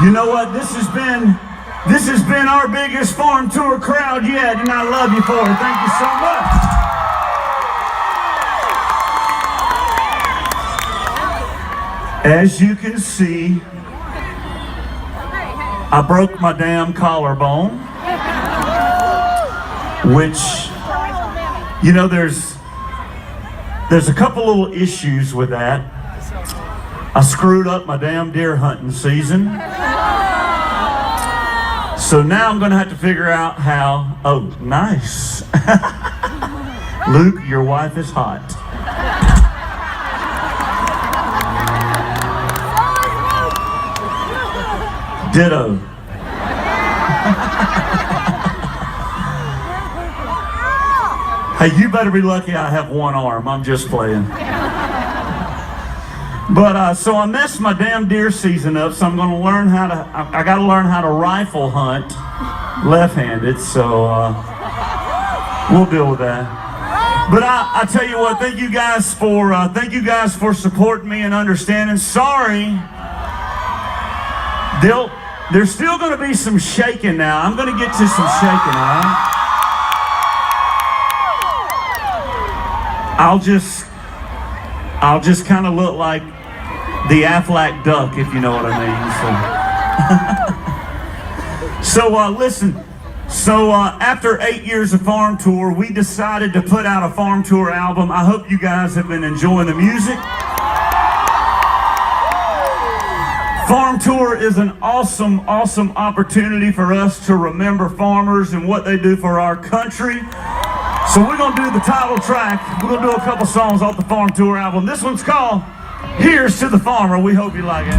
You know what? This has been our biggest farm tour crowd yet, and I love you for it. Thank you so much. As you can see, I broke my damn collarbone, which, you know, there's a couple little issues with that. I screwed up my damn deer hunting season. So now I'm gonna have to figure out how, oh, nice. Luke, your wife is hot. Ditto. Hey, you better be lucky I have one arm. I'm just playing. But so I messed my damn deer season up, so I'm going to learn how to, I got to learn how to rifle hunt left-handed, so we'll deal with that. But I tell you what, thank you guys for supporting me and understanding. Sorry, there's still going to be some shaking now. I'm going to get to some shaking, all right? I'll just kind of look like the Aflac duck, if you know what I mean. So listen, after 8 years of farm tour, we decided to put out a farm tour album. I hope you guys have been enjoying the music. Farm tour is an awesome opportunity for us to remember farmers and what they do for our country. So we're going to do the title track. We're going to do a couple songs off the farm tour album. This one's called Here's to the Farmer. We hope you like it.